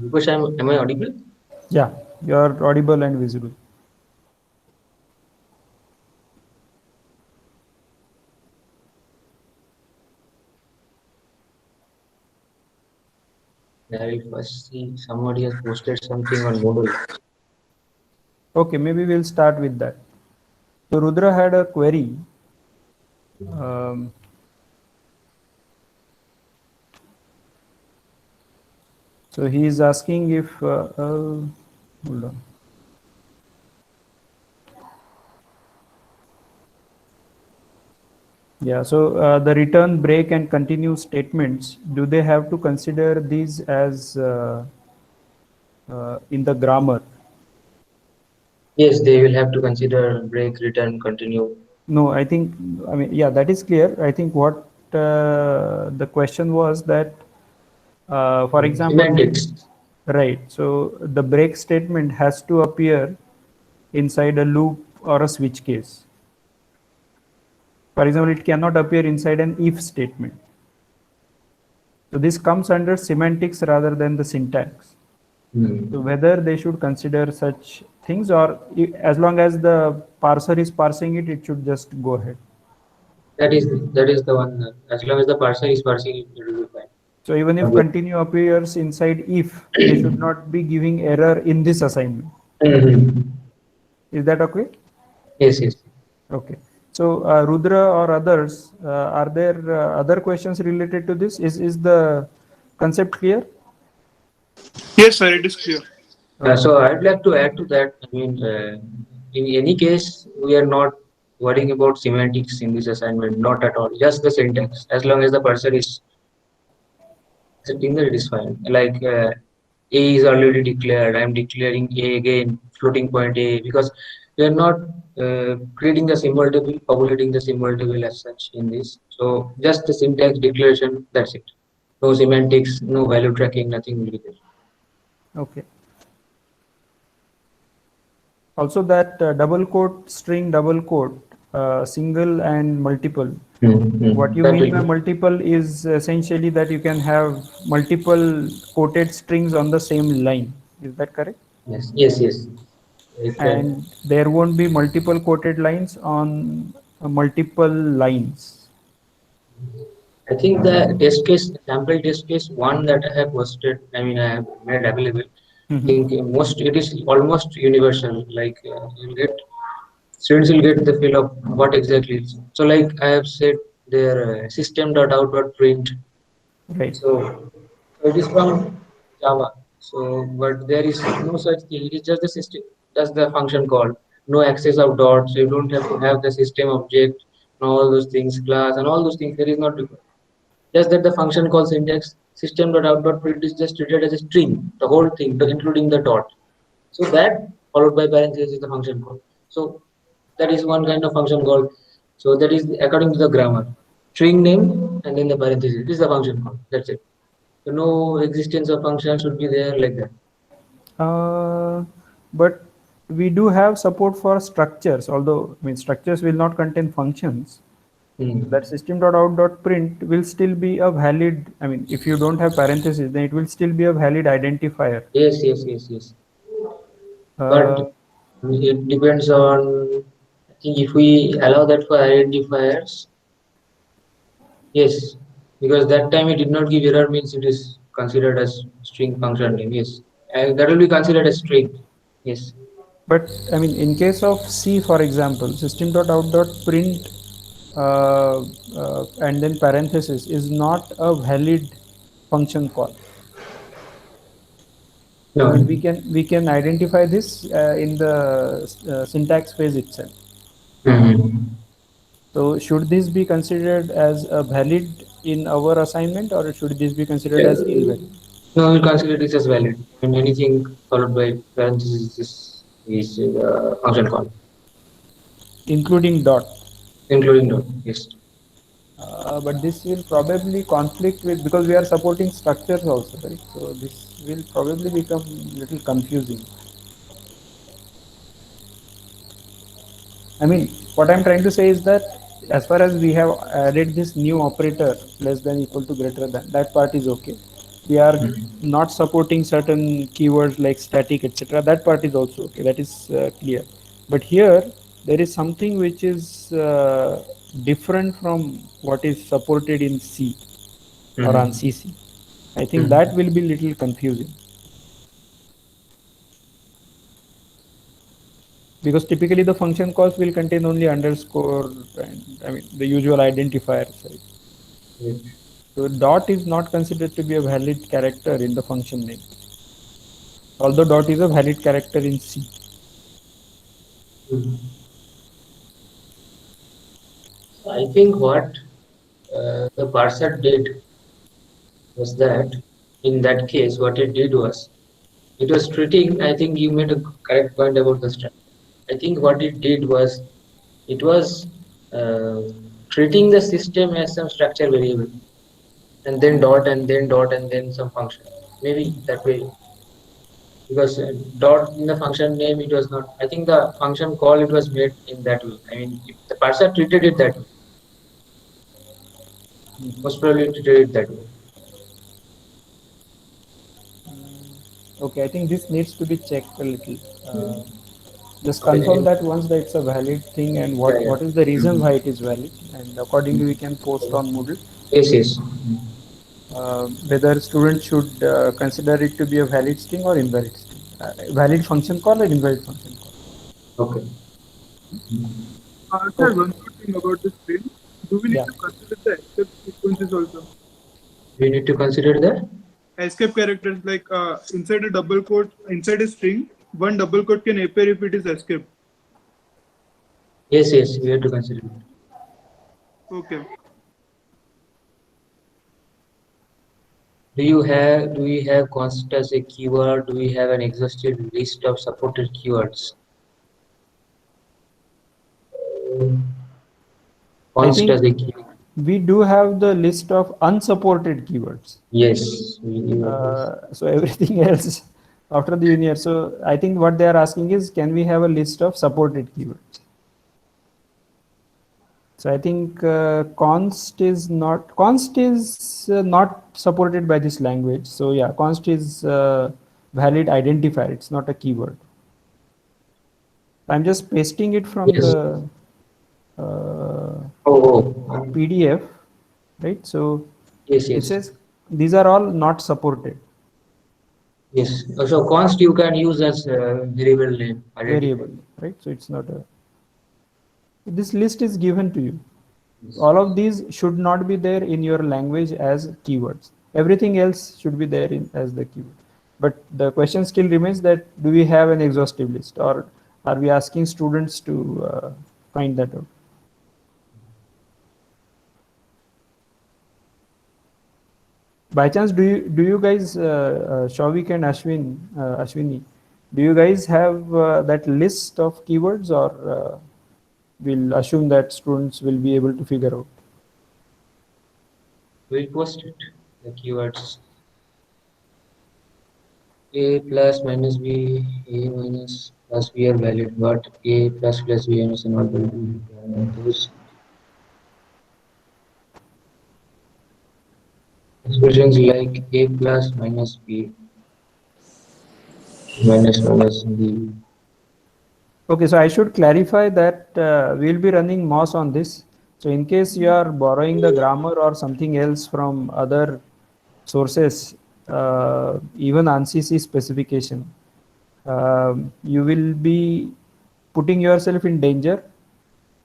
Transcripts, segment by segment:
Because am I audible? Yeah, you are audible and visible. I will first see somebody has posted something on Moodle. Okay, maybe we'll start with that. So Rudra had a query. Um, so he is asking if, hold on. Yeah, so the return, break, and continue statements, do they have to consider these as in the grammar? Yes, they will have to consider break, return, continue. No, I mean, yeah, that is clear. I think what the question was that, for example, Semantics. right, so the break statement has to appear inside a loop or a switch case. For example, it cannot appear inside an if statement. So this comes under semantics rather than the syntax. So Hmm. whether they should consider such things, or as long as the parser is parsing it, it should just go ahead. That is the one. As long as the parser is parsing it, it will be fine. So even if Okay. continue appears inside if, they should not be giving error in this assignment. Mhm. Is that okay? Yes, yes. Okay. So Rudra or others, are there other questions related to this? Is the concept clear? Yes, sir, it is clear. Okay. So I'd like to add to that. I mean, in any case, we are not worrying about semantics in this assignment, not at all. Just the syntax. As long as the parser is accepting that, it is fine. Like A is already declared. I'm declaring A again, floating point A, because we are not creating the symbol table, populating the symbol table as such in this. So just the syntax declaration. That's it. No semantics, no value tracking, nothing will be there. Okay. Also that double quote, string double quote, single and multiple. What you That mean will by be. multiple is essentially that you can have multiple quoted strings on the same line. Is that correct? Yes, yes, yes. It can. And there won't be multiple quoted lines on multiple lines. I think the test case, sample test case one that I have posted, I mean, I have made available. I Mhm. think most it is almost universal. Like you'll get students will get the feel of what exactly is. So, like I have said, their system.out.print. Right. So it is from Java. So, but there is no such thing. It is just the system. That's the function call. No access of dots. So you don't have to have the system object and all those things, class and all those things. There is not required. Just that the function call syntax system.out.print is just treated as a string, the whole thing, including the dot. So that followed by parenthesis is the function call. So that is one kind of function call. So that is according to the grammar. String name and then the parenthesis. This is the function call. That's it. So no existence of function should be there like that. Uh, but we do have support for structures, although I mean structures will not contain functions. That Hmm. system.out.print will still be a valid, I mean, if you don't have parentheses, then it will still be a valid identifier. Yes, yes, yes, yes. But Uh, it depends on, I think if we allow that for identifiers, yes, because that time it did not give error means it is considered as string function name. Yes, and that will be considered as string. Yes. but I mean, in case of C, for example, system.out.print and then parenthesis is not a valid function call. I mean, No. we can identify this in the syntax phase itself. Mhm. So should this be considered as a valid in our assignment, or should this be considered Yeah. as invalid? No, we'll consider this as valid. I mean, anything followed by parentheses is function call, Including dot. including dot. Yes. But this will probably conflict with, because we are supporting structures also, right? So this will probably become little confusing. I mean, what I'm trying to say is that as far as we have added this new operator less than equal to greater than, that part is okay. we are not supporting certain keywords like static, etc. That part is also okay, that is clear. But here there is something which is different from what is supported in C or on CC. I think that will be little confusing, because typically the function calls will contain only underscore and I mean the usual identifiers, right? So dot is not considered to be a valid character in the function name, although dot is a valid character in C. I think what the parser did was that in that case, what it was treating. I think you made a correct point about the structure. I think what it did was it was uh, treating the system as some structure variable, and then dot and then dot and then some function. Maybe that way, because dot in the function name it was not. I think the function call it was made in that way. I mean, if the parser treated it that way. Most probably treated it that way. Okay, I think this needs to be checked a little. Just Okay. confirm that once that it's a valid thing, and Yeah, yeah. what is the reason why it is valid, and accordingly we can post on Moodle. Yes, yes. Whether students should consider it to be a valid string or invalid string, valid function call or invalid function call. Okay. Sir, one more thing about the string. Do we need Yeah. to consider the escape sequences also? We need to consider the Escape characters, like inside a double quote, inside a string, one double quote can appear if it is escape. yes, yes. We have to consider it. Okay. Do we have const as a keyword? Do we have an exhaustive list of supported keywords? Const as a keyword. We do have the list of unsupported keywords. Yes, we do have this. So everything else after the union. So I think what they are asking is, can we have a list of supported keywords? So I think const is not supported by this language. So yeah, const is valid identifier. It's not a keyword. I'm just pasting it from Yes. the PDF, right? So Yes, it yes. says these are all not supported. Yes. So const you can use as variable name. Variable, right? So it's not a. This list is given to you. All of these should not be there in your language as keywords. Everything else should be there as the keyword. But the question still remains that do we have an exhaustive list, or are we asking students to find that out? By chance, do you guys, Shavik and Ashwini, do you guys have that list of keywords, or we'll assume that students will be able to figure out? We'll post it. The keywords. A plus minus B, A minus plus B are valid, but A plus B minus are not valid. Those expressions like A plus minus B minus B. Okay, so I should clarify that we'll be running MOS on this. So in case you are borrowing the grammar or something else from other sources, even ANSYS specification, you will be putting yourself in danger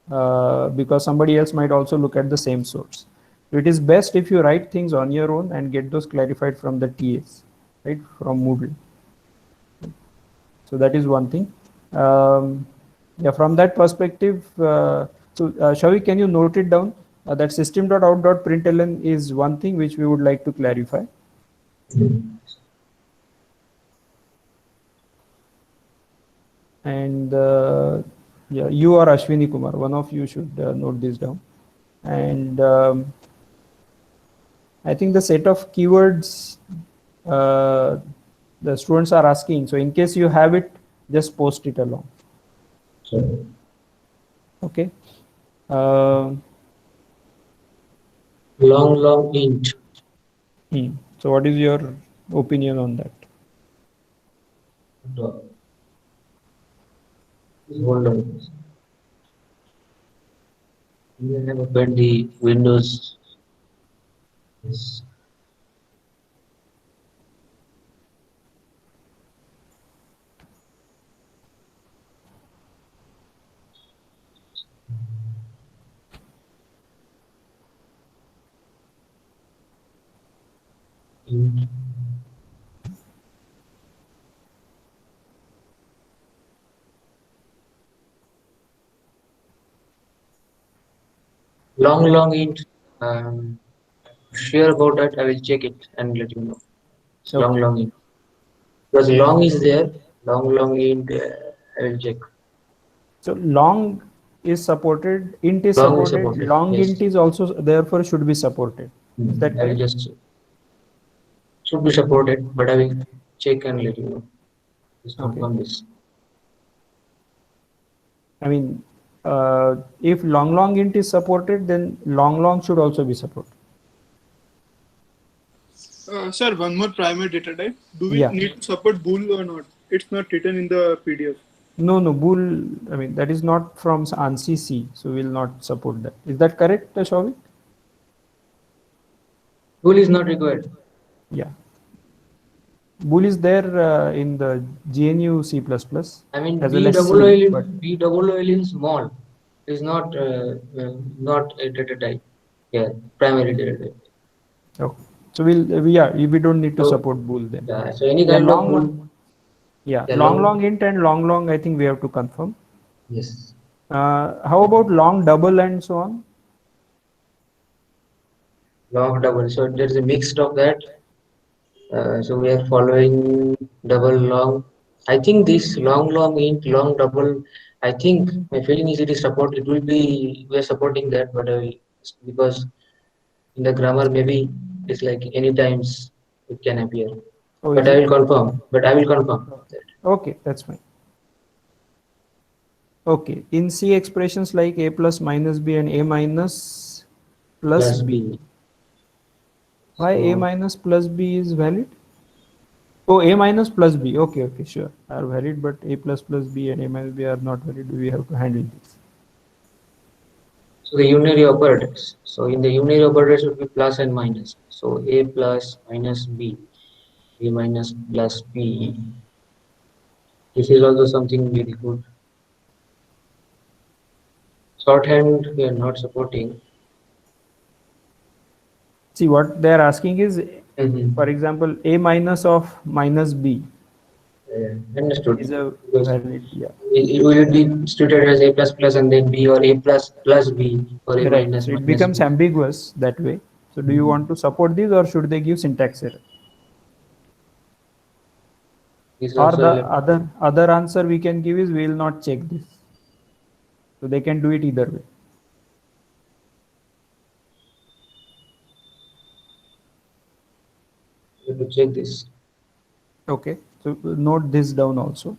because somebody else might also look at the same source. So it is best if you write things on your own and get those clarified from the TAs, right, from Moodle. So that is one thing. Yeah, from that perspective, so Shavi, can you note it down? That system.out.println is one thing which we would like to clarify. And yeah, you or Ashwini Kumar, one of you should note this down. And I think the set of keywords the students are asking. So in case you have it, just post it along. Okay. Long int. So So what is your opinion on that? Hold on. You have opened the Windows. Yes. Mm. Long int. Um, Sure about that. I will check it and let you know. It's Okay. long int. Because long is there. Long int. I will check. So long is supported, int is Long is supported, supported. long Yes. int is also therefore should be supported. Is that I will correct? just check. Should be supported, but I will check and let you know. Just Okay. confirm this. I mean, if long int is supported, then long should also be supported. Sir, one more primary data type. Do we Yeah. need to support bool or not? It's not written in the PDF. No, bool. I mean, that is not from ANSI C, so we will not support that. Is that correct, Shavik? Tool is not required. Yeah. Bool is there in the GNU C++ I mean, as well as C, but B double O L in small is not a data type. Yeah, primary data type. okay. So we don't need to So support bool then. yeah, so any Yeah, kind of bool. yeah, Yeah, long int and long. I think we have to confirm. Yes. How about long double and so on? Long double. So there is a mix of that. So we are following double long. I think this long int long double. I think my feeling is it is support. It will be we are supporting that, but because in the grammar maybe it's like any times it can appear. Oh, But is I it? will confirm. But I will confirm that. Okay, that's fine. Okay, in C expressions like a plus minus b and a minus plus Plus b. B. Why a So minus plus b is valid? Oh, a minus plus b. Okay, sure. Are valid, but a plus b and a minus b are not valid. We have to handle this. so the unary operators. So in the unary operators would be plus and minus. So A plus minus B. A minus plus B. This is also something very good. Shorthand we are not supporting. See, what they are asking is, Mhm. for example, a minus of minus b Understood. is a Because valid, yeah. it will be treated as A plus plus and then B or A plus plus B or A Right. minus So it minus becomes B. ambiguous that way. So do you want to support this or should they give syntax error? This is Or also the left. other answer we can give is we will not check this. So they can do it either way. We have to check this. Okay. So note this down also.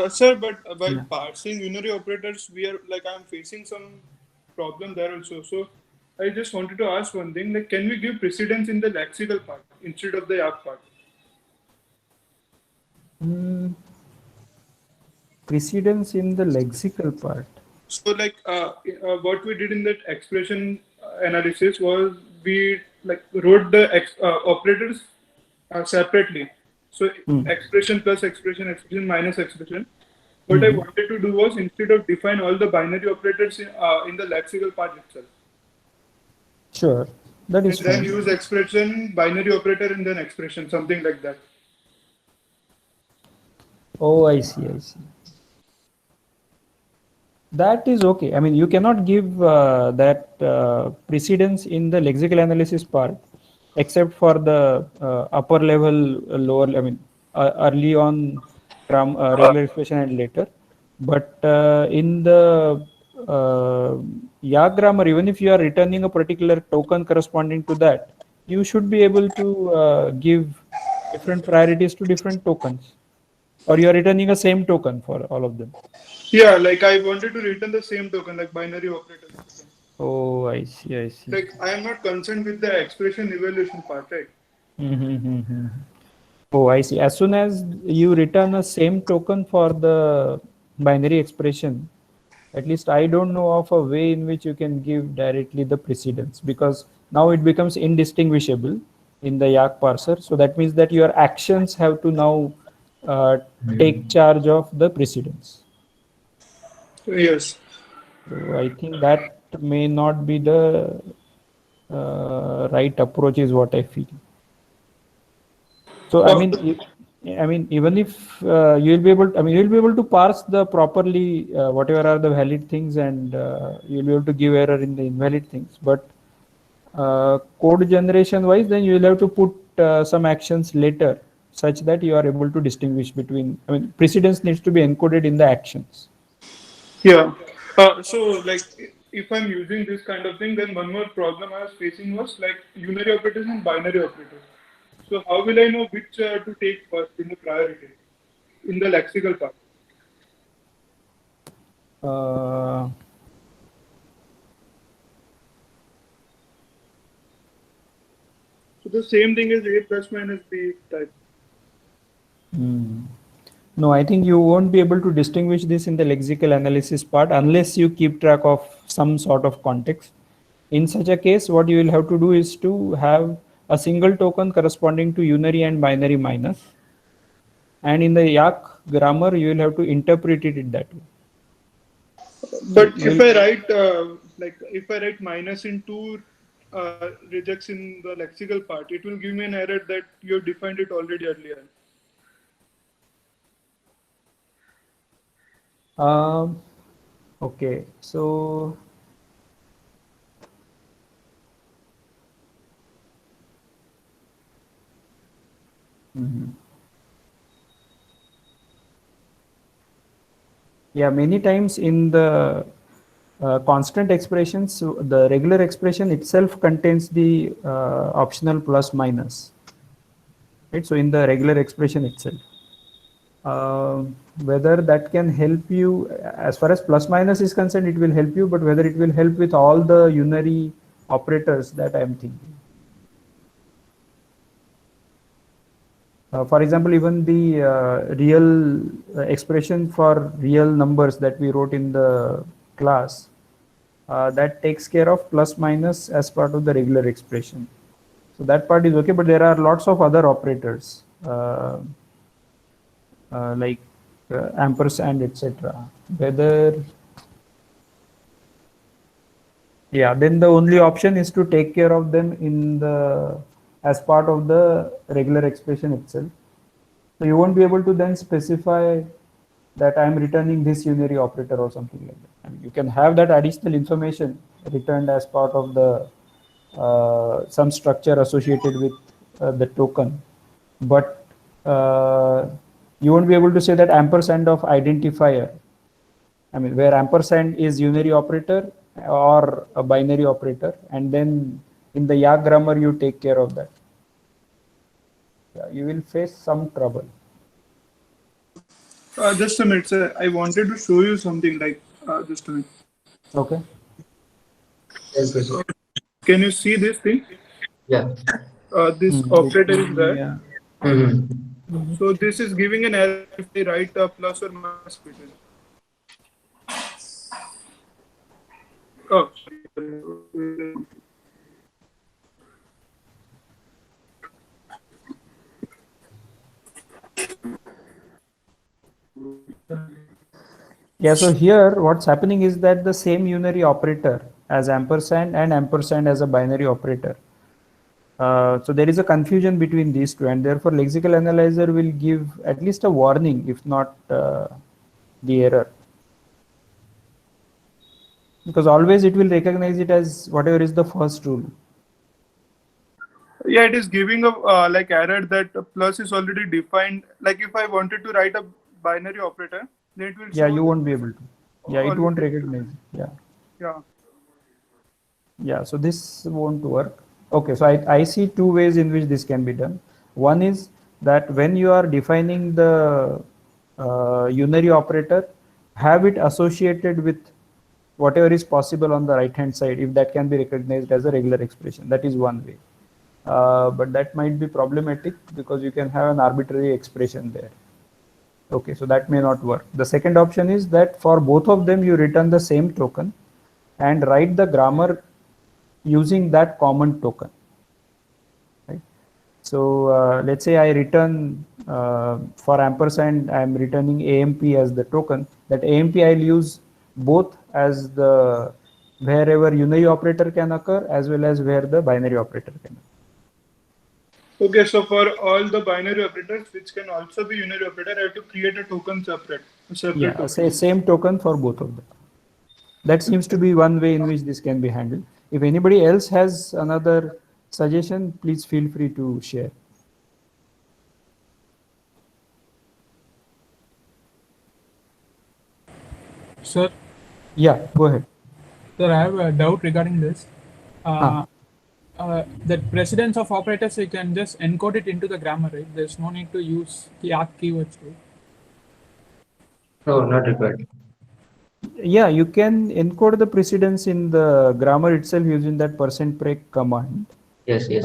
Sir, but while Yeah. parsing unary operators, we are like I'm facing some problem there also. So I just wanted to ask one thing: like, can we give precedence in the lexical part instead of the yak part? Hmm, precedence in the lexical part. So, like, what we did in that expression analysis was we like wrote the operators separately. So, Hmm. expression plus expression, expression minus expression. What I Mhm. wanted to do was instead of define all the binary operators in the lexical part itself, Sure. That and is then fine. use expression, binary operator, and then expression, something like that. Oh, I see. That is okay. I mean, you cannot give that precedence in the lexical analysis part, except for the upper level, lower. I mean, early on, regular expression and later. But in the Ya grammar, even if you are returning a particular token corresponding to that, you should be able to give different priorities to different tokens, or you are returning a same token for all of them. Yeah, like I wanted to return the same token, like binary operators. Oh, I see, I see. Like I am not concerned with the expression evaluation part, right? Mm-hmm. Oh, I see. As soon as you return a same token for the binary expression, at least I don't know of a way in which you can give directly the precedence, because now it becomes indistinguishable in the Yak parser. So that means that your actions have to now take charge of the precedence. Yes. So I think that may not be the right approach, is what I feel. So I mean, even if you'll be able, I mean, you'll be able to parse the properly whatever are the valid things, and you'll be able to give error in the invalid things. But code generation wise, then you will have to put some actions later, such that you are able to distinguish between. I mean, precedence needs to be encoded in the actions. Yeah. So like if I'm using this kind of thing, then one more problem I was facing was like unary operators and binary operators. So how will I know which to take first in the priority in the lexical part? Uh, So the same thing is A plus minus B type. hmm. No, I think you won't be able to distinguish this in the lexical analysis part unless you keep track of some sort of context. In such a case, what you will have to do is to have a single token corresponding to unary and binary minus. And in the Yak grammar, you will have to interpret it in that way. So But if you'll, I write if I write minus in two rejects in the lexical part, it will give me an error that you have defined it already earlier. um, okay, so mhm. Yeah, many times in the constant expressions, so the regular expression itself contains the optional plus minus, right? So in the regular expression itself, whether that can help you as far as plus minus is concerned, it will help you, but whether it will help with all the unary operators, that I am thinking. For example, even the real expression for real numbers that we wrote in the class, that takes care of plus minus as part of the regular expression. So that part is okay, but there are lots of other operators like ampersand, etc. Whether, yeah, then the only option is to take care of them in the as part of the regular expression itself. So you won't be able to then specify that I am returning this unary operator or something like that. I mean, you can have that additional information returned as part of the some structure associated with the token, but you won't be able to say that ampersand of identifier. I mean, where ampersand is unary operator or a binary operator, and then in the Yak grammar you take care of that. Yeah, you will face some trouble. Just a minute, sir. I wanted to show you something like just a minute. Okay. Yes, yes, yes. Can you see this thing? Yeah. This operator is there. Yeah. So this is giving an error if I write a plus or minus between. Oh, sorry. Yeah, so here what's happening is that the same unary operator as ampersand and ampersand as a binary operator. So there is a confusion between these two, and therefore lexical analyzer will give at least a warning, if not the error. Because always it will recognize it as whatever is the first rule. Yeah, it is giving a like error that plus is already defined. Like if I wanted to write a binary operator, then it will Yeah, show you won't be able to. Yeah, it won't already. recognize it. Yeah. Yeah. Yeah, so this won't work. Okay, so I see two ways in which this can be done. One is that when you are defining the unary operator, have it associated with whatever is possible on the right hand side, if that can be recognized as a regular expression. That is one way. But that might be problematic because you can have an arbitrary expression there. Okay, so that may not work. The second option is that for both of them you return the same token and write the grammar using that common token. Right? So let's say I return for ampersand, I am returning AMP as the token. That AMP I'll use both as the wherever unary operator can occur as well as where the binary operator can occur. Okay, so for all the binary operators, which can also be unary operator, I have to create a token separate. Yeah, Token. say same token for both of them. That seems to be one way in which this can be handled. If anybody else has another suggestion, please feel free to share. Sir, Yeah, go ahead. sir, I have a doubt regarding this. Ah. The precedence of operators, you can just encode it into the grammar, right? There's no need to use the ARC keywords, right? No, not required. Yeah, you can encode the precedence in the grammar itself using that %prec command. Yes, yes.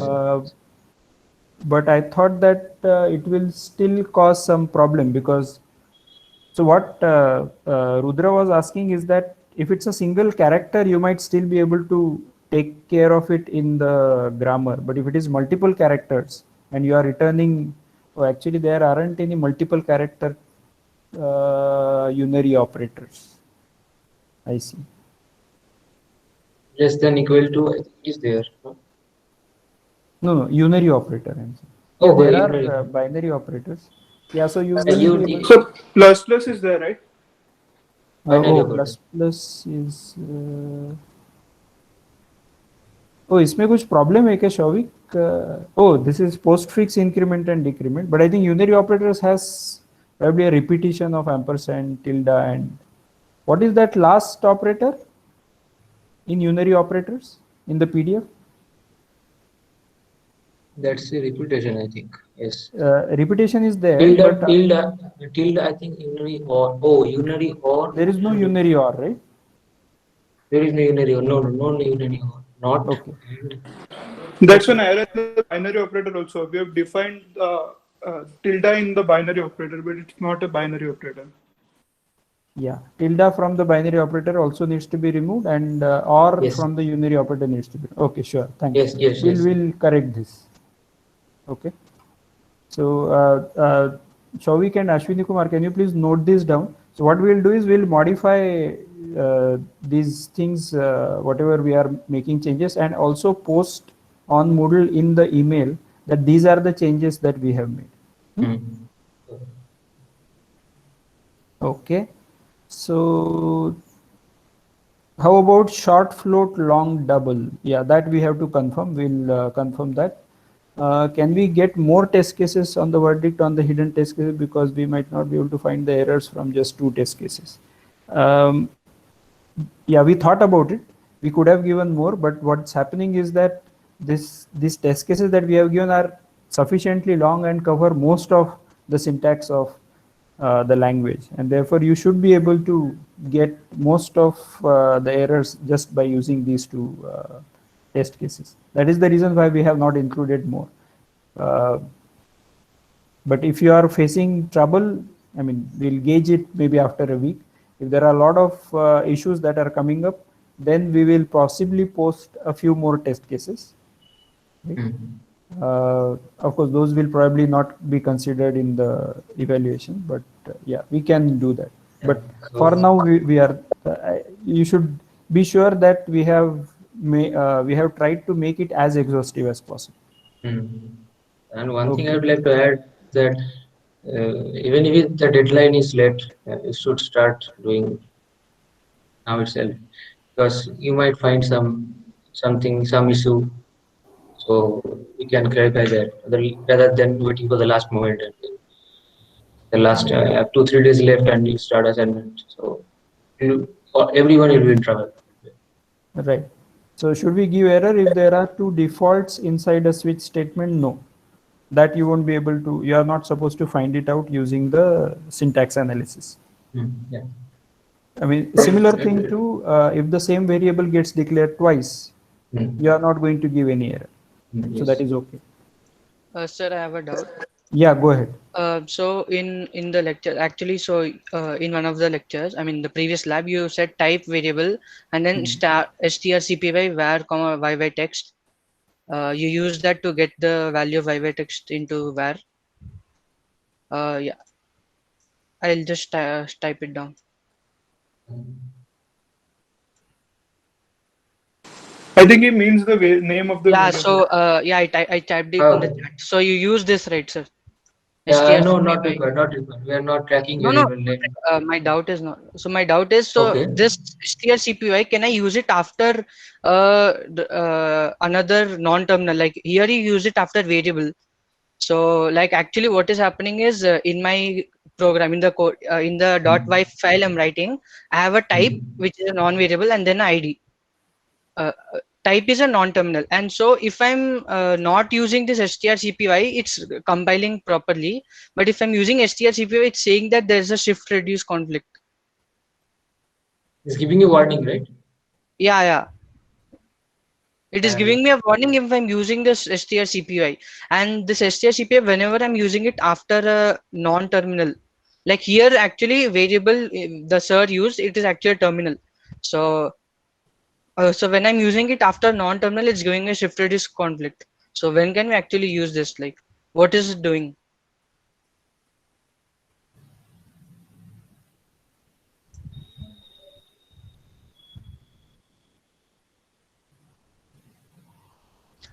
But I thought that it will still cause some problem because, so what Rudra was asking is that if it's a single character, you might still be able to take care of it in the grammar. But if it is multiple characters and you are returning, oh, actually there aren't any multiple character unary operators. I see. Less than equal to, I think, is there. No? No, unary operator. I'm saying. Oh, Yeah, there unary. are binary operators. Yeah, so you will UT. be able. So plus is there, right? Binary oh, operator. plus is. Oh, इसमें कुछ problem है क्या Showik? Oh, this is postfix increment and decrement, but I think unary operators has probably a repetition of ampersand, tilde, and what is that last operator in unary operators in the PDF? That's a repetition, I think. Yes. Repetition is there, Tilde, but tilde, I think unary or, oh, unary or. there is no unary or, right? There is no unary or, no unary or, not. Okay. That's an error in the binary operator also. We have defined tilde in the binary operator, but it's not a binary operator. Yeah, tilde from the binary operator also needs to be removed, and or Yes. from the unary operator needs to be. Okay, sure. Thank Yes, you. yes, We'll correct this. Okay. So, Shavik and Ashwini Kumar, can you please note this down? So what we'll do is we'll modify these things, whatever we are making changes, and also post on Moodle in the email that these are the changes that we have made. Okay. So how about short float, long double? Yeah, that we have to confirm. We'll confirm that. Can we get more test cases on the verdict on the hidden test cases, because we might not be able to find the errors from just 2 test cases. Yeah, we thought about it. We could have given more, but what's happening is that these test cases that we have given are sufficiently long and cover most of the syntax of the language, and therefore you should be able to get most of the errors just by using these 2 test cases. That is the reason why we have not included more. But if you are facing trouble, I mean, we'll gauge it maybe after a week. If there are a lot of issues that are coming up, then we will possibly post a few more test cases. Right? Of course, those will probably not be considered in the evaluation, but yeah, we can do that. But for now, we are. You should be sure that we have tried to make it as exhaustive as possible. And one thing I would like to add that even if the deadline is late, you should start doing now itself, because you might find some issue, so we can clarify that rather than waiting for the last moment. And the last 2-3 days left and you start assignment, so everyone will be in trouble. Right. So should we give error if there are 2 defaults inside a switch statement? No, that you won't be able to. You are not supposed to find it out using the syntax analysis. Yeah. I mean, similar thing to if the same variable gets declared twice, you are not going to give any error. So that Yes. is okay. Sir, I have a doubt. Yeah, go ahead. So in the lecture, actually, so in one of the lectures, I mean the previous lab, you said type variable and then star strcpy var comma yy text. You use that to get the value of yy text into var. Yeah, I'll just type it down. I think he means the name of the Yeah. variable. So yeah, I typed it in the Okay. chat. So you use this, right, sir? Yeah, no, not strcpy. required, not required. We are not tracking No, no. variable name. My doubt is not. So my doubt is, so Okay. this strcpy, can I use it after another non-terminal? Like here, you use it after variable. So like actually, what is happening is in my program in the code in the .y file I'm writing, I have a type which is a non-variable and then ID. Type is a non-terminal, and so if I'm not using this strcpy, it's compiling properly. But if I'm using strcpy, it's saying that there's a shift reduce conflict. It's giving you warning, right? Yeah, yeah. It is And giving me a warning if I'm using this strcpy, and this strcpy whenever I'm using it after a non-terminal. Like here, actually, variable the sir used, it is actually a terminal. So so when I'm using it after non-terminal, it's giving a shift reduce conflict. So when can we actually use this? Like, what is it doing?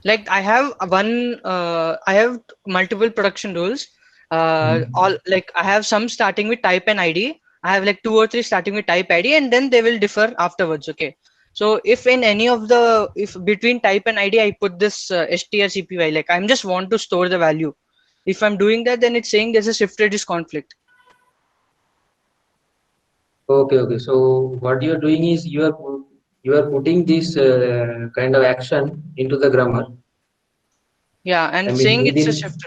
Like I have multiple production rules. All like I have some starting with type and ID. I have like 2 or 3 starting with type ID, and then they will differ afterwards. Okay. So if in any of the if between type and ID I put this strcpy, like I'm just want to store the value. If I'm doing that, then it's saying there's a shift reduce conflict. okay, okay. So what you are doing is you are putting this kind of action into the grammar. Yeah, I and mean saying it's a within. shift.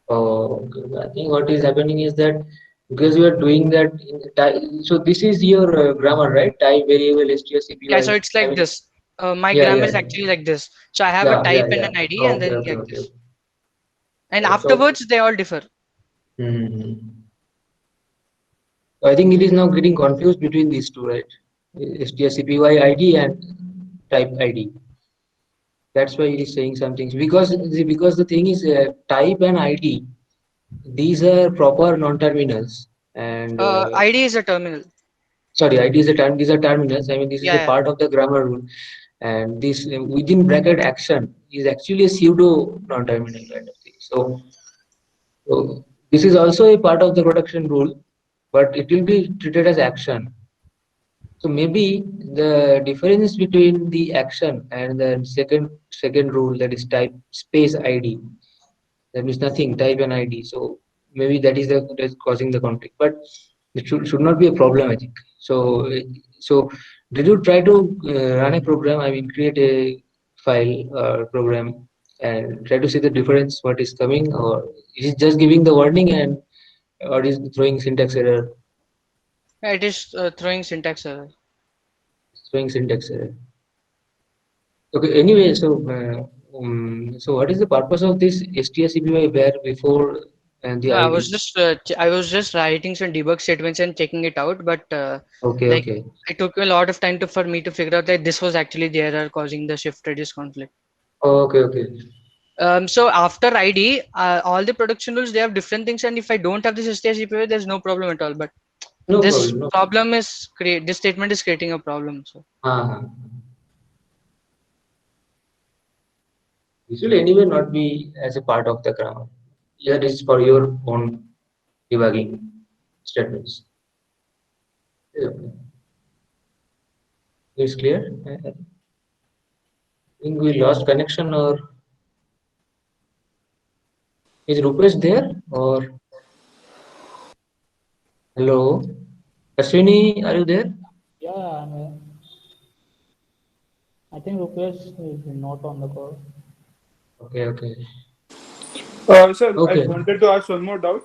Okay. I think what is happening is that because you are doing that in the type, so this is your grammar, right? Type variable Yeah, so strcpy. it's I like mean, this. My yeah, grammar yeah, is actually like this. So I have a yeah, yeah, type and yeah. an ID, and Okay, then okay, like okay. this. And So, afterwards, they all differ. hmm. I think it is now getting confused between these two, right? strcpy ID and type ID. That's why it is saying some things because the thing is type and ID. These are proper non-terminals, and ID is a terminal. sorry, ID is a term. These are terminals. I mean, this is Yeah, a yeah. part of the grammar rule, and this within bracket action is actually a pseudo non-terminal kind of thing. So this is also a part of the production rule, but it will be treated as action. So maybe the difference between the action and the second rule, that is type space ID, that means nothing, type an ID. So maybe that is causing the conflict, but it should not be a problem, I think. So did you try to run a program? I mean, create a file or program and try to see the difference, what is coming, or is it just giving the warning and or is it throwing syntax error, Yeah, it is throwing syntax error. throwing syntax error? Okay. Anyway, so what is the purpose of this strcpy where before and the No, ID? I was just writing some debug statements and checking it out, but Okay, like okay. it took a lot of time for me to figure out that this was actually the error causing the shift reduce conflict. Okay, okay. So after ID, all the production rules they have different things, and if I don't have this strcpy, there's no problem at all. But No this problem. No. problem is create this statement is creating a problem. So Uh-huh. This will anyway not be as a part of the grammar. Here it is for your own debugging statements. Okay. It's clear? I think we lost connection, or is Rupesh there? Or hello? Ashwini, are you there? Yeah, I think Rupesh is not on the call. Okay, okay. Sir, I Okay. wanted to ask one more doubt.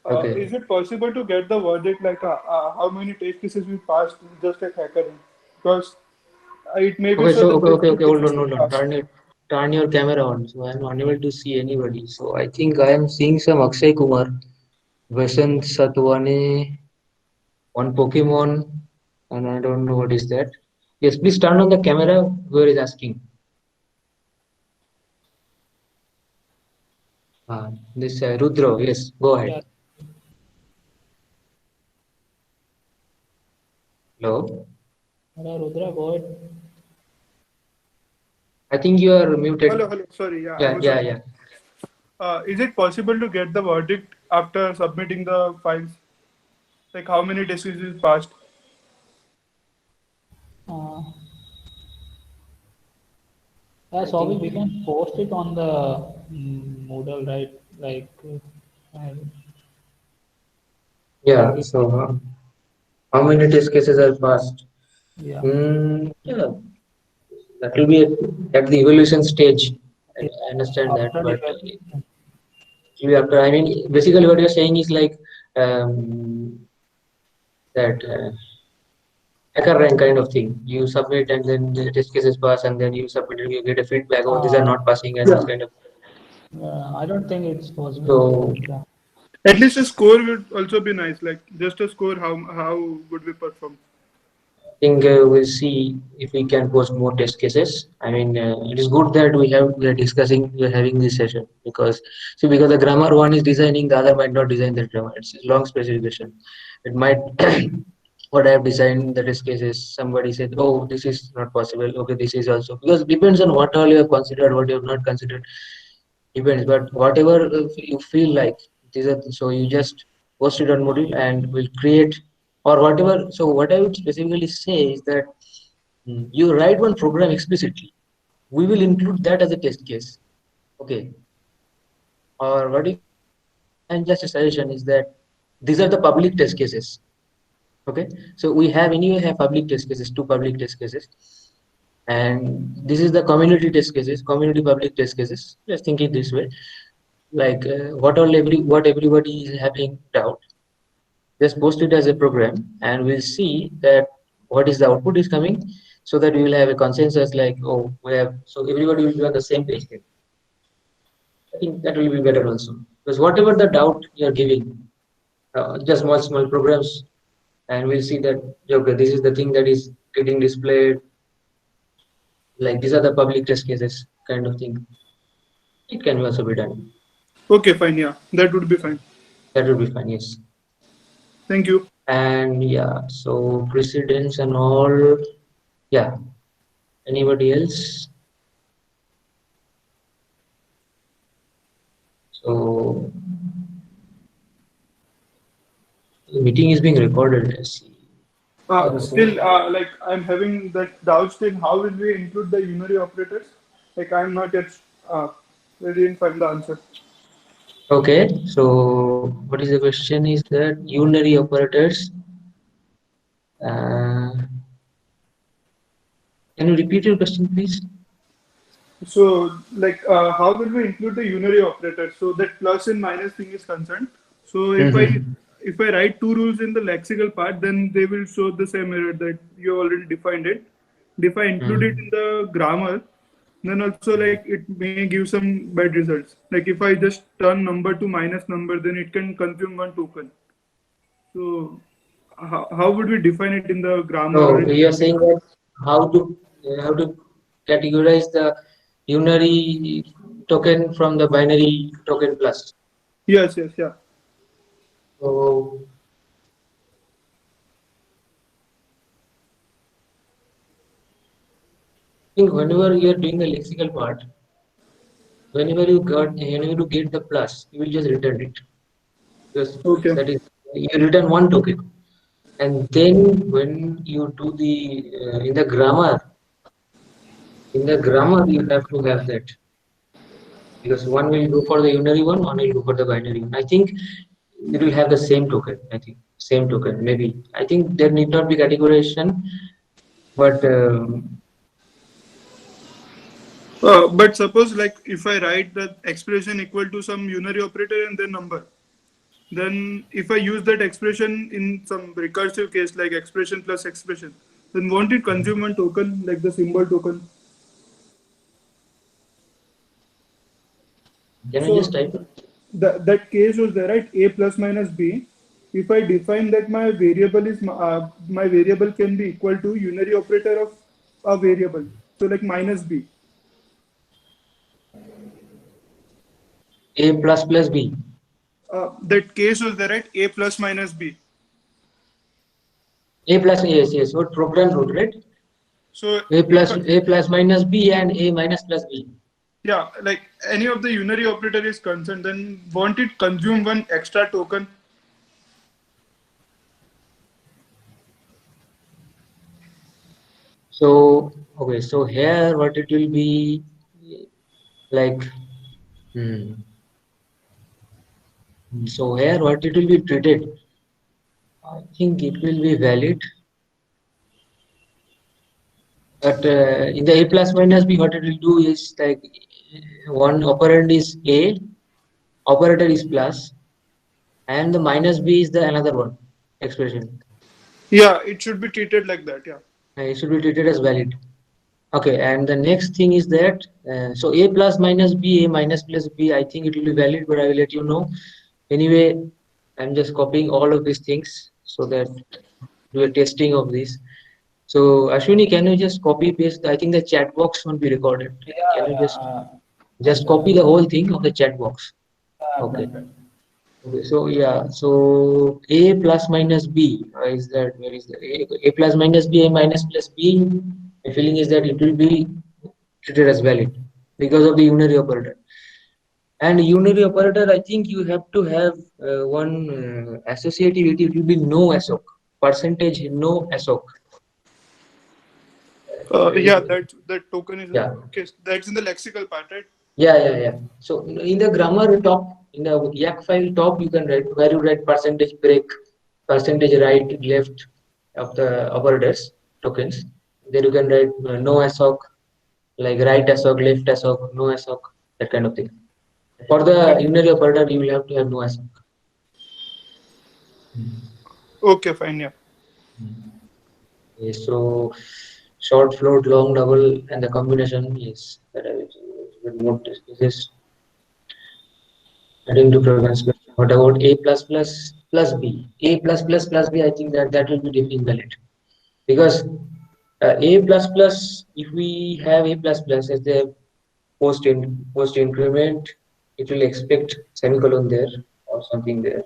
Okay. Is it possible to get the verdict like how many test cases we passed just like hackering? Because it may be Okay, so so that there's two hold cases on, we hold on. passed. Turn your camera on. So I'm unable to see anybody. So I think I am seeing some Akshay Kumar, Vasant Satwane, one Pokemon, and I don't know what is that. Yes, please turn on the camera. Whoever is asking. This Rudra. Yes, go Yeah. ahead. Hello. Hello, Rudra, go ahead. I think you are muted. Hello, hello. Sorry, yeah, I Yeah, was yeah, on. yeah. Is it possible to get the verdict after submitting the files? Like how many test cases passed? Uh, yeah, I so think we can post it on the Moodle, right? Like, yeah. So how many test cases are passed? yeah. Yeah, that will be at the evolution stage. Yeah, I understand that, after the but after, I mean, basically what you're saying is like that hacker rank kind of thing. You submit and then the test cases pass, and then you submit and you get a feedback. Oh, these are uh, not passing, and this Yeah. kind of. I don't think it's possible to So get that. At least a score would also be nice. Like just a score, how would we perform? I think we'll see if we can post more test cases. I mean, it is good that we are having this session because see, because the grammar one is designing, the other might not design the grammar. It's a long specification. It might what I have designed the test cases. Somebody said, "Oh, this is not possible." Okay, this is also because depends on what all you have considered, what you have not considered. Depends, but whatever you feel like, these are so you just post it on Moodle and will create or whatever. So what I would specifically say is that you write one program explicitly. We will include that as a test case. Okay. Or what you and just a suggestion is that these are the public test cases. Okay. So we have anyway have public test cases, two public test cases. And this is the community test cases, community public test cases. Just think it this way. Like what everybody is having doubt, just post it as a program and we'll see that what is the output is coming, so that we will have a consensus like, oh, we have, so everybody will be on the same page then. I think that will be better also, because whatever the doubt you're giving, just small programs, and we'll see that, okay, this is the thing that is getting displayed, like these are the public test cases kind of thing. It can also be done. Okay, fine. Yeah, that would be fine. That will be fine, yes. Thank you. And yeah, so precedence and all. Yeah, anybody else? So the meeting is being recorded. I see. Still, like I'm having that doubt still. How will we include the unary operators? Like I'm not yet ready and find the answer. Okay, so what is the question is that unary operators. Uh, can you repeat your question, please? So, like, how will we include the unary operators so that plus and minus thing is concerned? So, Mm-hmm. if I write two rules in the lexical part, then they will show the same error that you already defined it. If I include it in the grammar, then also like it may give some bad results. Like if I just turn number to minus number, then it can consume one token. So, how would we define it in the grammar or So in the you are saying lexical? that how to categorize the unary token from the binary token plus. Yes, yes, yeah. So I think whenever you are doing the lexical part, whenever you get the plus, you will just return it, because Okay. that is you return one token, and then when you do the in the grammar you have to have that, because one will go for the unary one will go for the binary one. I think it will have the same token. I think same token maybe. I think there need not be categorization, but But suppose like if I write the expression equal to some unary operator and then number, then if I use that expression in some recursive case like expression plus expression, then won't it consume one token like the symbol token? Can you So just type it? that case was there, right? A plus minus B. If I define that my variable is my variable can be equal to unary operator of a variable, so like minus B. A plus plus B. That case was there, right? A plus minus B. A plus, yes, yes. What program root, right? So A plus minus B and A minus plus B. yeah, like any of the unary operator is concerned, then won't it consume one extra token? So, okay, so here what it will be like, hmm. So here what it will be treated, I think it will be valid, but in the A plus minus B, what it will do is like one operand is A, operator is plus, and the minus B is the another one expression. Yeah, it should be treated like that. Yeah. It should be treated as valid. Okay, and the next thing is that so A plus minus B, A minus plus B, I think it will be valid, but I will let you know. Anyway, I'm just copying all of these things so that do a testing of this. So Ashwini, can you just copy paste? I think the chat box won't be recorded. Yeah, Can you yeah. just copy the whole thing of the chat box? I've Okay. done that. Okay. So yeah. So A plus minus B is that where is the A plus minus B, A minus plus B? My feeling is that it will be treated as valid because of the unary operator. And unary operator, I think you have to have one associativity. It will be no ASOC, percentage no ASOC. Yeah, that token is Yeah, okay. That's in the lexical part, right? yeah. So in the grammar top, in the YAC file top, you can write where you write percentage break, percentage right, left of the operators tokens. Then you can write no ASOC, like right ASOC, left ASOC, no ASOC, that kind of thing. For the unary operator, you will have to have no ASOC. Okay, fine. Yeah. Okay, so short float, long double, and the combination is that I will note this is adding to Proven's question. What about A plus plus plus B? A plus plus plus B, I think that will be invalid because A plus plus, if we have A plus plus as the post increment, it will expect semicolon there or something there.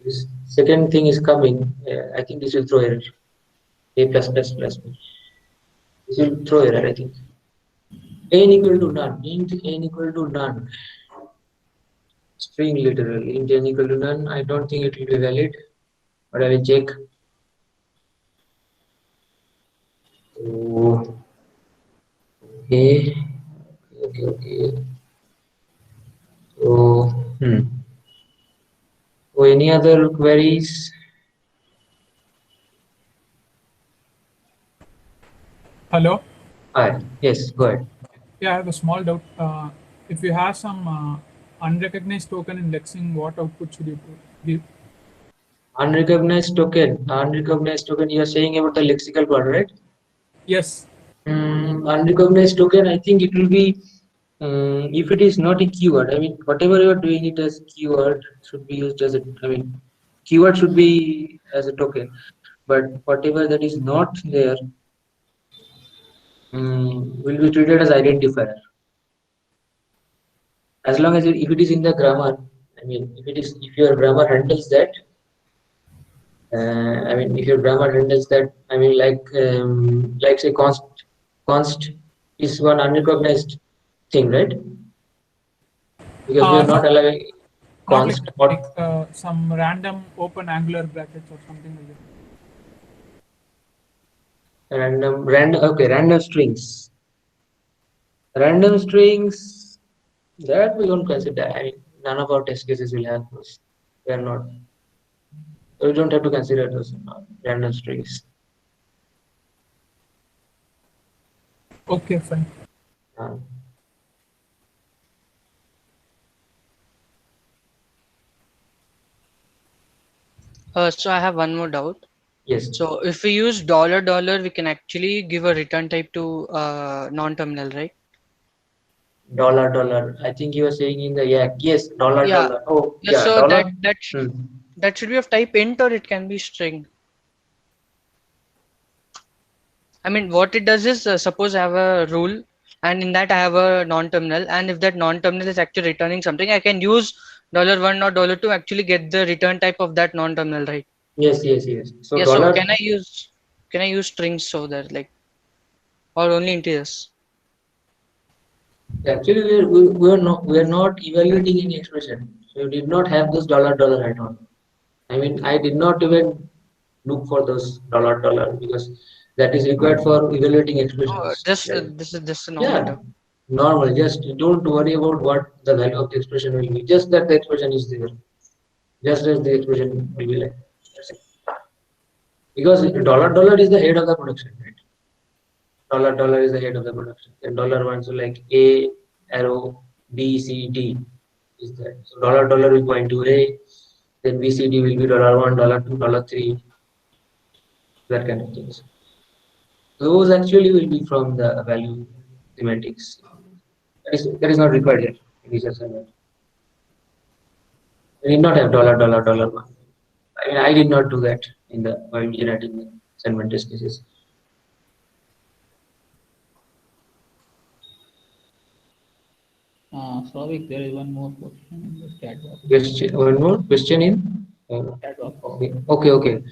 This second thing is coming. I think this will throw error. A plus plus plus B. This will throw error, I think. N equal to none. Int n equal to none. String literal. Int n equal to none. I don't think it will be valid, but I will check. So, okay. So, so any other queries? Hello. Hi. Yes, go ahead. Yeah, I have a small doubt. If you have some unrecognized token in lexing, what output should you give? Unrecognized token. Unrecognized token. You are saying about the lexical part, right? Yes. Unrecognized token. I think it will be if it is not a keyword. I mean, whatever you are doing it as keyword should be used as a. I mean, keyword should be as a token, but whatever that is not there will be treated as identifier. As long as if it is in the grammar, I mean, if your grammar handles that, I mean, if your grammar handles that, I mean, like say const is one unrecognized thing, right? Because we are No, not allowing not like const that. or Like some random open angular brackets or something like that. random strings. Random strings that we don't consider. I mean, none of our test cases will have those. We are not. So we don't have to consider those random strings. Okay, fine. Uh, So I have one more doubt. Yes, So if we use dollar dollar, we can actually give a return type to non-terminal, right? dollar dollar. I think you were saying in the yes, dollar Yeah. dollar. Oh Yeah. yeah, So dollar. Hmm. that should be of type int or it can be string. I mean, what it does is suppose I have a rule and in that I have a non-terminal, and if that non-terminal is actually returning something, I can use $1 or $2 actually get the return type of that non-terminal, right? Yes, yes, yes. So Yeah. So dollar. can I use strings so that like or only integers? Actually, we are not evaluating any expression. So you did not have those dollar dollar at all. I mean, I did not even look for those dollar dollar because that is required for evaluating Oh, expressions. just Like, this is just a normal yeah, term. normal. Just don't worry about what the value of the expression will be. Just that the expression is there. Just as the expression will be like. That's it. Because dollar dollar is the head of the production, right? Dollar dollar is the head of the production. And dollar one, so like A arrow B C D is there. So dollar dollar will point to A, then B C D will be dollar one, dollar two, dollar three, that kind of things. Those actually will be from the value semantics. That is not required here in this assignment. We need not have dollar dollar dollar one. I mean, I did not do that in the while generating the assignment test cases. Souvik, there is one more question in the chat box. Question, one more question in. Chat box. Okay, okay, okay.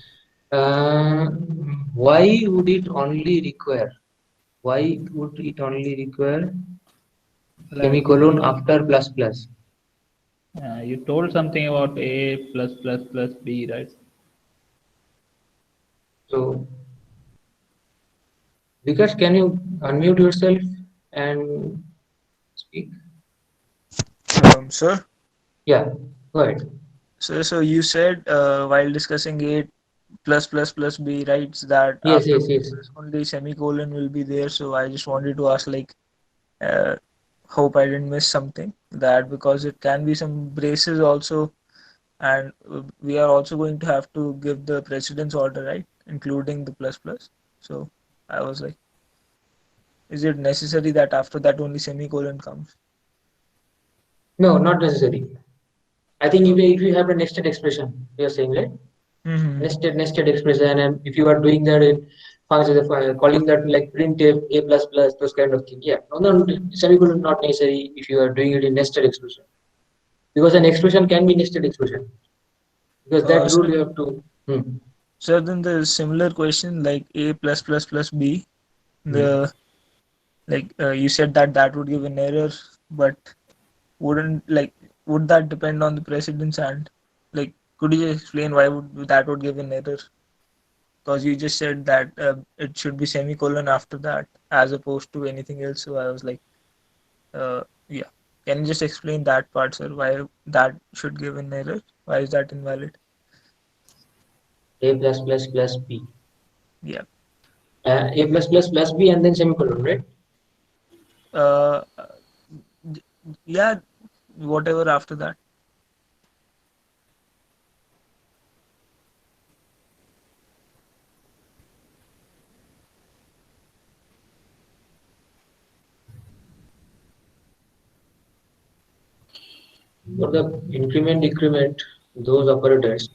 Uh, why would it only require? Why would it only require Like semicolon after plus plus? you told something about A plus B, right? So, Vikas, can you unmute yourself and speak? Sir, Yeah, go ahead. so you said while discussing A plus B, right, that Yes, after yes, yes. only semicolon will be there. So I just wanted to ask, like, uh, hope I didn't miss something, that because it can be some braces also, and we are also going to have to give the precedence order, right, including the plus plus. So I was like, is it necessary that after that only semicolon comes? No, not necessary. I think if you have a nested expression, you're saying, right? Mm-hmm. Nested expression, and if you are doing that in functions, calling that like printf a plus plus, those kind of thing. Yeah, no, semicolon not necessary if you are doing it in nested expression, because an expression can be nested expression, because that So, rule you have to. so then the similar question, like A plus B, Hmm. the like you said that that would give an error, but wouldn't, like, would that depend on the precedence? And like, could you explain why would that would give an error? Because you just said that it should be semicolon after that as opposed to anything else. So I was like, yeah, can you just explain that part, sir? Why that should give an error? Why is that invalid? A plus b, Yeah. a plus b, and then semicolon, right? Uh, yeah, whatever after that. For the increment decrement, those operators.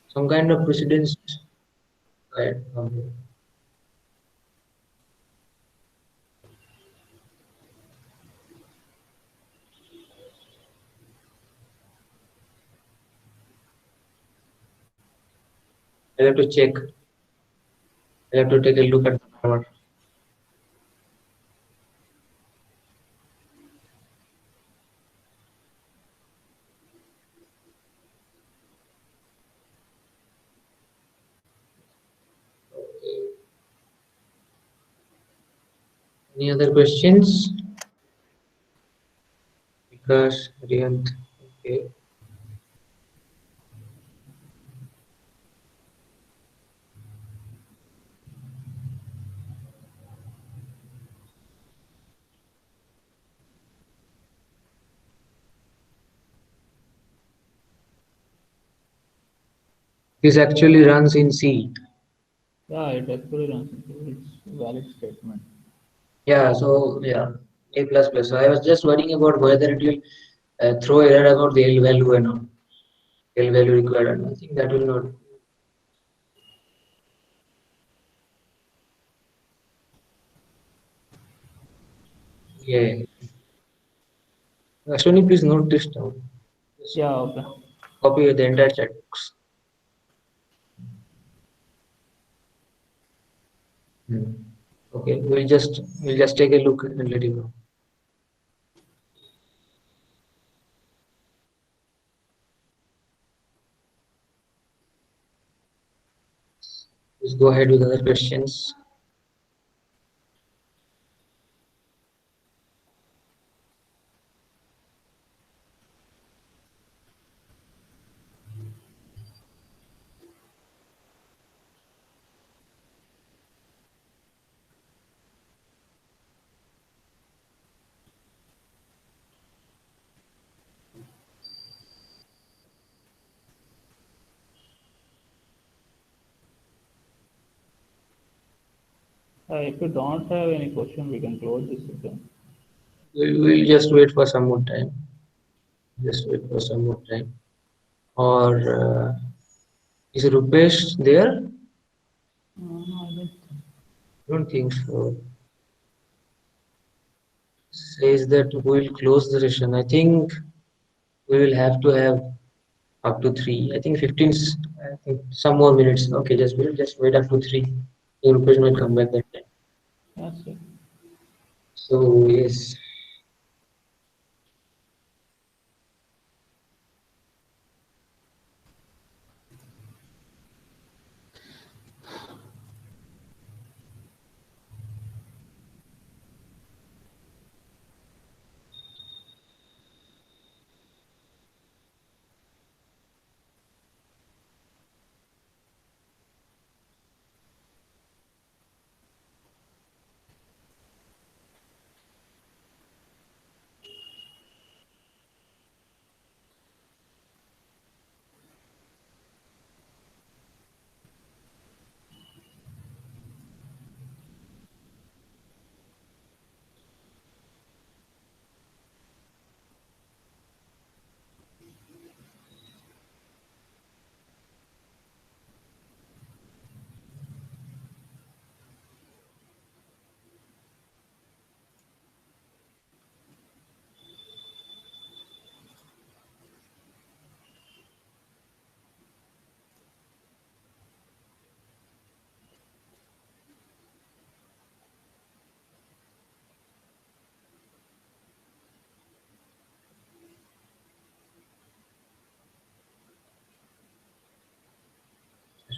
Some kind of precedence. Right. I have to check. I have to take a look at the grammar. Any other questions? Because Riyant, okay. This actually runs in C. Yeah, it actually runs into its valid statement. Yeah, so yeah, A plus plus. So I was just worrying about whether it will throw error about the L value and all. L value required, and I think that will not. Yeah. Ashwini, please note this down. Just Yeah, okay. copy the entire chat box. Hmm. Okay, we'll just take a look and let you know. Let's go ahead with other questions. If you don't have any question, we can close this session. We'll just wait for some more time. Just wait for some more time. Or is Rupesh there? No, I don't. Don't think so. Says that we'll close the session. I think we will have to have up to 3. I think 15. I think some more minutes. Okay, we'll just wait up to 3. The Rupesh might come back that time. That's it. So yes.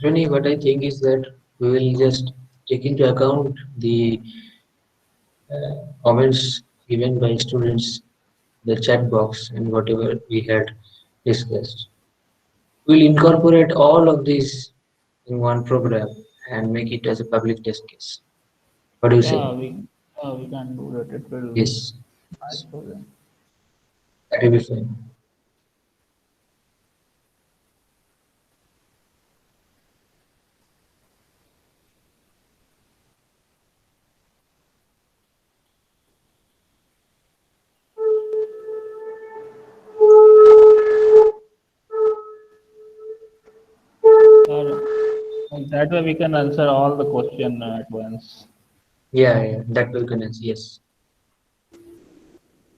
Ashwini, what I think is that we will just take into account the comments given by students, the chat box, and whatever we had discussed. We'll incorporate all of these in one program and make it as a public test case. What do you say? We can do that. It will Yes, nice for them. that will be fine. Like that way we can answer all the question at once. Yeah, that will connect. Yes.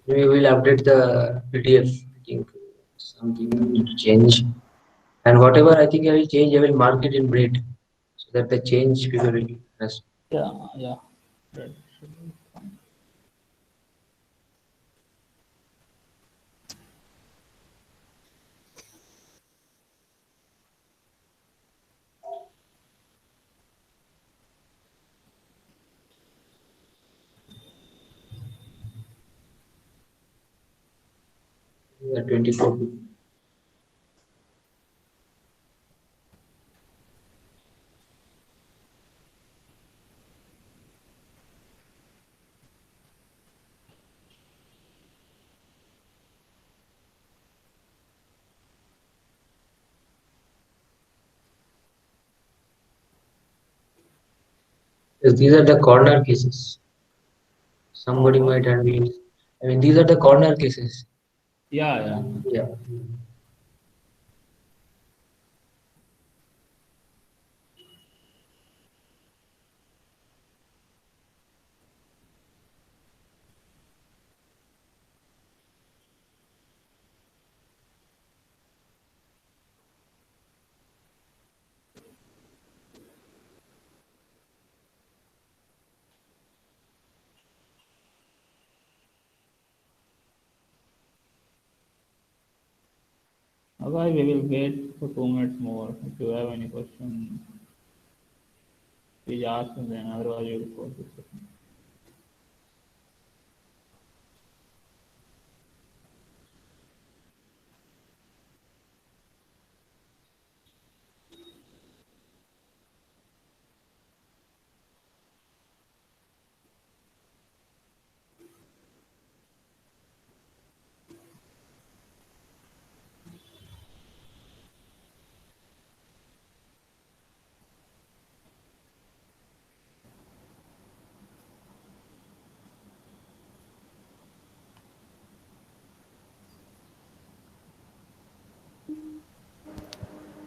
We will update the PDF. I think something we need to change. And whatever I think I will change, I will mark it in red so that the change people will understand. Yeah. That should be fine. Yeah, 24. Because these are the corner cases. Somebody might have been. I mean, these are the corner cases. Yeah. Yeah. Okay, we will wait for 2 minutes more. If you have any question, please ask and then otherwise you will close this session.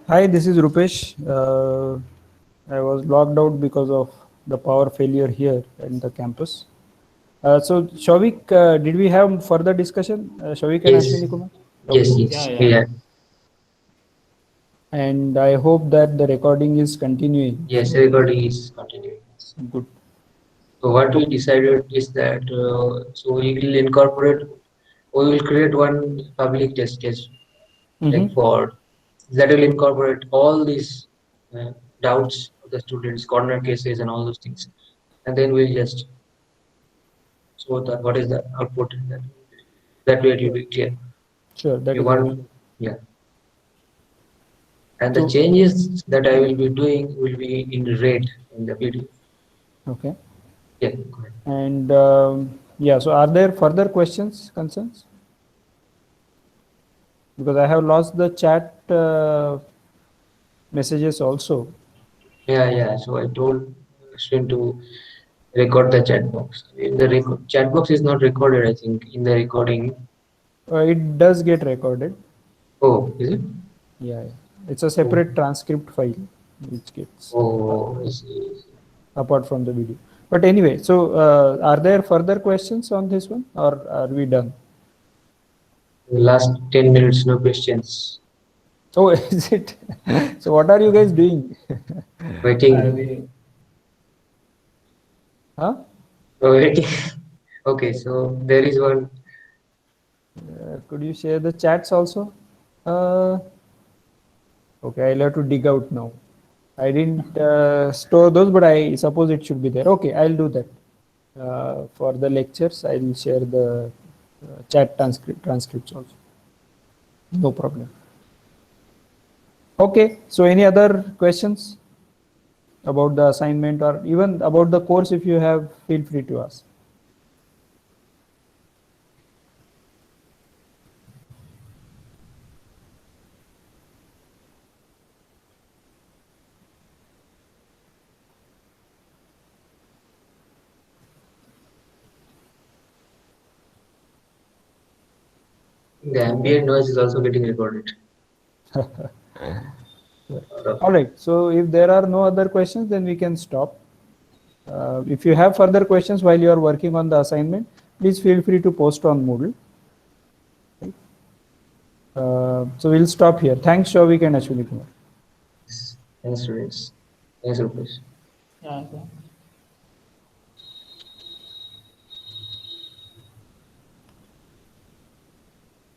Hi, this is Rupesh. I was logged out because of the power failure here in the campus. So, Shavik, did we have further discussion? Shavik and Yes. Ashwini Kumar? Yes. Okay. Yes. Yeah. We had. And I hope that the recording is continuing. Yes. Recording is continuing. Good. So what we decided is that so we will incorporate. We will create one public test case like for that will incorporate all these doubts of the students, corner cases, and all those things, and then we'll just show that what is the output. That way it will be clear. Sure, that You is want, okay. yeah. And the So- changes that I will be doing will be in red in the video. Okay. Yeah, go ahead. And yeah, so are there further questions, concerns? Because I have lost the chat messages also. Yeah. So I told Ashwin to record the chat box. If the chat box is not recorded, I think in the recording. It does get recorded. Oh, is it? Yeah. It's a separate transcript file which gets Oh, I see. apart from the video. But anyway, so are there further questions on this one, or are we done? The last 10 minutes, no questions. Oh, is it? So what are you guys doing? Waiting. Huh? Oh, waiting. Okay, so there is one. Could you share the chats also? Okay, I'll have to dig out now. I didn't store those, but I suppose it should be there. Okay, I'll do that. For the lectures, I'll share the chat transcripts also. No problem. Okay, so any other questions about the assignment or even about the course? If you have, feel free to ask. The ambient noise is also getting recorded. All right, so if there are no other questions, then we can stop. If you have further questions while you are working on the assignment, please feel free to post on Moodle. So we'll stop here. Thanks, Shavik and Ashwini Kumar. Thanks, students. Thanks, Rupesh. Yeah.